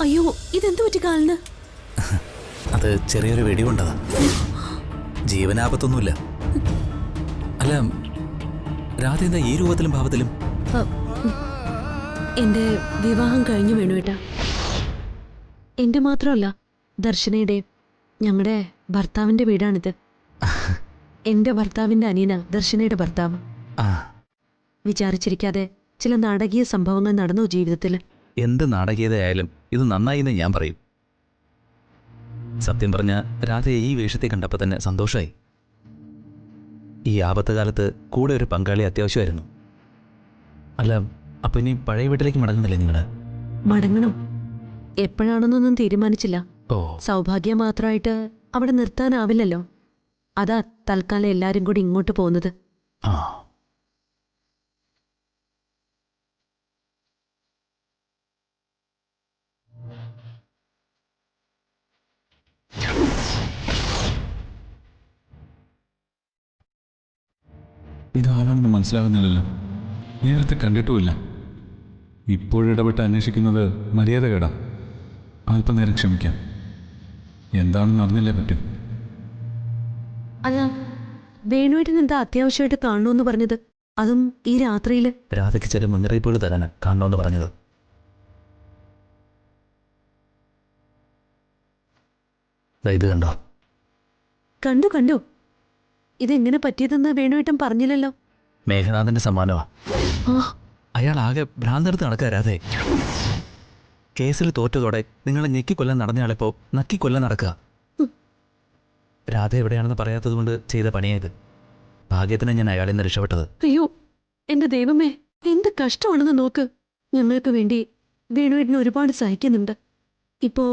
അയ്യോ, ഇതെന്തു പറ്റി കാലിന്? അത് ചെറിയൊരു വെടികൊണ്ടതാ. ജീവനാപത്തൊന്നുമില്ല. അല്ല, രാധ എന്താ ഈ രൂപത്തിലും ഭാവത്തിലും? എന്റെ വിവാഹം കഴിഞ്ഞു വേണുവേട്ടാ. എന്റെ മാത്രമല്ല, ദർശനയുടെയും. ഞങ്ങളുടെ ഭർത്താവിന്റെ വീടാണിത്. എന്റെ ഭർത്താവിന്റെ അനിയന ദർശനയുടെ ഭർത്താവ്. വിചാരിച്ചിരിക്കാതെ ചില നാടകീയ സംഭവങ്ങൾ നടന്നു ജീവിതത്തിൽ. എന്ത് നാടകീയതയായാലും ഇത് നന്നായി എന്ന് ഞാൻ പറയും. സത്യം പറഞ്ഞ രാധയെ ഈ വേഷത്തെ കണ്ടപ്പോൾ തന്നെ സന്തോഷമായി. ഈ ആപത്ത് കാലത്ത് കൂടെ ഒരു പങ്കാളി അത്യാവശ്യമായിരുന്നു. അല്ല, അപ്പൊ ഇനി പഴയ വീട്ടിലേക്ക് മടങ്ങുന്നില്ലേ നിങ്ങള്? മടങ്ങണം. എപ്പോഴാണെന്നൊന്നും തീരുമാനിച്ചില്ല. ഓ, സൗഭാഗ്യം മാത്രമായിട്ട് അവിടെ നിർത്താനാവില്ലല്ലോ. അതാ തൽക്കാലം എല്ലാരും കൂടി ഇങ്ങോട്ട് പോകുന്നത്. ആ, ഇതാരാണെന്ന് മനസ്സിലാകുന്നില്ലല്ലോ. നേരത്തെ കണ്ടിട്ടുമില്ല. ഇപ്പോഴിടപെട്ട് അന്വേഷിക്കുന്നത് മര്യാദകേടാ. അല്പനേരം ക്ഷമിക്കാം. എന്താണെന്ന് അറിഞ്ഞില്ലേ പറ്റും. അല്ല, വേണുവേട്ടൻ എന്താ അത്യാവശ്യമായിട്ട് കാണണമെന്ന് പറഞ്ഞത്? അതും ഈ രാത്രിയില്? രാധയ്ക്ക് ചില മുന്നറിയിപ്പുകൾ തരാനാ കാണണമെന്ന് പറഞ്ഞത്. ഇത് കണ്ടോ? കണ്ടു കണ്ടു. ഇതെങ്ങനെ പറ്റിയതെന്ന് വേണുവേട്ടൻ പറഞ്ഞില്ലല്ലോ. മേഘനാഥന്റെ സമ്മാനമാ. അയാൾ ആകെ ഭ്രാന്തെടുത്ത് നടക്കുക രാധേ. കേസിൽ തോറ്റതോടെ നിങ്ങളെ ഞെക്കിക്കൊല്ലാൻ നടന്നയാളിപ്പോ നക്കിക്കൊല്ലാൻ നടക്കുക. രാധ എവിടെയാണെന്ന് പറയാത്തത് കൊണ്ട് ചെയ്ത പണിയായത്. ഭാഗ്യത്തിന് ഞാൻ അയാളിൽ നിന്ന് രക്ഷപ്പെട്ടത്. അയ്യോ, എന്റെ ദൈവമേ, എന്ത് കഷ്ടമാണെന്ന് നോക്ക്. ഞങ്ങൾക്ക് വേണ്ടി വേണുവേട്ടന് ഒരുപാട് സഹിക്കുന്നുണ്ട്. ഇപ്പോ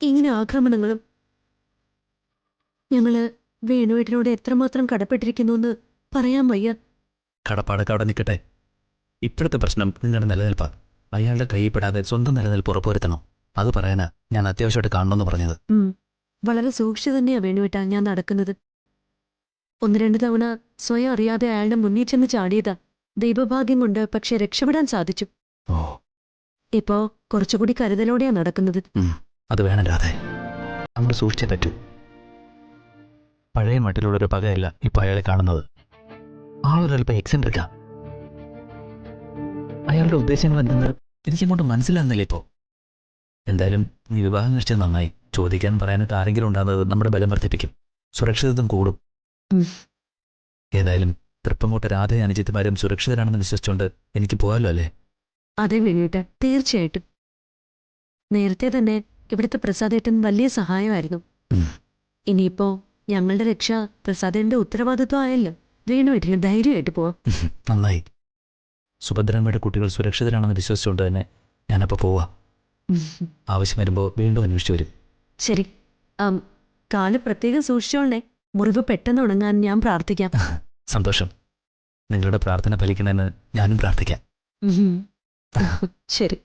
ഇങ്ങനെ ആക്രമണങ്ങളും. ഞങ്ങള് വേണുവേട്ടനോട് എത്രമാത്രം കടപ്പെട്ടിരിക്കുന്നു എന്ന് പറയാൻ വയ്യ. കടപ്പാടൊക്കെ അവിടെ നിൽക്കട്ടെ. ഇപ്പോഴത്തെ പ്രശ്നം നിങ്ങളുടെ നിലനിൽപ്പാ. അയാളുടെ കൈപ്പെടാതെ സ്വന്തം നിലനിൽപ്പ് ഉറപ്പുവരുത്തണം. അത് പറയാനാ ഞാൻ അത്യാവശ്യമായിട്ട് കാണണമെന്ന് പറഞ്ഞത്. വളരെ സൂക്ഷിച്ചു തന്നെയാ വേണുവേട്ടാ ഞാൻ നടക്കുന്നത്. 1-2 തവണ സ്വയം അറിയാതെ അയാളുടെ മുന്നിൽ ചെന്ന് ചാടിയതാ. ദൈവഭാഗ്യം കൊണ്ട് പക്ഷെ രക്ഷപ്പെടാൻ സാധിച്ചു. ഓ, ഇപ്പോ കുറച്ചുകൂടി കരുതലോടെയാ നടക്കുന്നത്. അത് വേണം രാധേ. നമ്മൾ സൂക്ഷിച്ചേ പറ്റൂ. പഴയ മട്ടിലുള്ളൊരു പകയല്ല ഇപ്പൊ അയാളെ കാണുന്നത്. ആളൊരൽപ്പം എക്സെൻട്രിക്കാ. അയാളുടെ ഉദ്ദേശങ്ങൾ എന്തെന്ന് എനിക്കങ്ങോട്ട് മനസ്സിലാകുന്നില്ല ഇപ്പോൾ. എന്തായാലും നീ വിവാഹം കഴിച്ചത് നന്നായി. ചോദിക്കാൻ പറയാനൊക്കെ ആരെങ്കിലും ഉണ്ടാകുന്നത് നമ്മുടെ ബലം വർദ്ധിപ്പിക്കും, സുരക്ഷിതത്വം കൂടും. ഏതായാലും തൃപ്പങ്കോട്ട് രാധയും അനുജിത്തുമാരും സുരക്ഷിതരാണെന്ന് വിശ്വസിച്ചുകൊണ്ട് എനിക്ക് പോകാമല്ലോ അല്ലേ? അതെ വേണുവേട്ട, തീർച്ചയായിട്ടും. നേരത്തെ തന്നെ ഇവിടുത്തെ പ്രസാദേട്ടൻ വലിയ സഹായമായിരുന്നു. ഇനിയിപ്പോ ഞങ്ങളുടെ രക്ഷ പ്രസാദേട്ടന്റെ ഉത്തരവാദിത്വം ആയല്ലോ. വേണുവേട്ടന് ധൈര്യമായിട്ട് പോവാം. നന്നായി. സുഭദ്രമ്മയുടെ കുട്ടികൾ സുരക്ഷിതരാണെന്ന് വിശ്വസിച്ചുകൊണ്ട് തന്നെ ഞാനപ്പോൾ പോവാ. ആവശ്യം വരുമ്പോൾ വീണ്ടും അന്വേഷിച്ചു വരും. ശരി. കാല് പ്രത്യേകം സൂക്ഷിച്ചോളണേ. മുറിവ് പെട്ടെന്ന് ഉണങ്ങാൻ ഞാൻ പ്രാർത്ഥിക്കാം. സന്തോഷം. നിങ്ങളുടെ പ്രാർത്ഥന ഫലിക്കണമെന്ന് ഞാനും പ്രാർത്ഥിക്കാം. ശരി.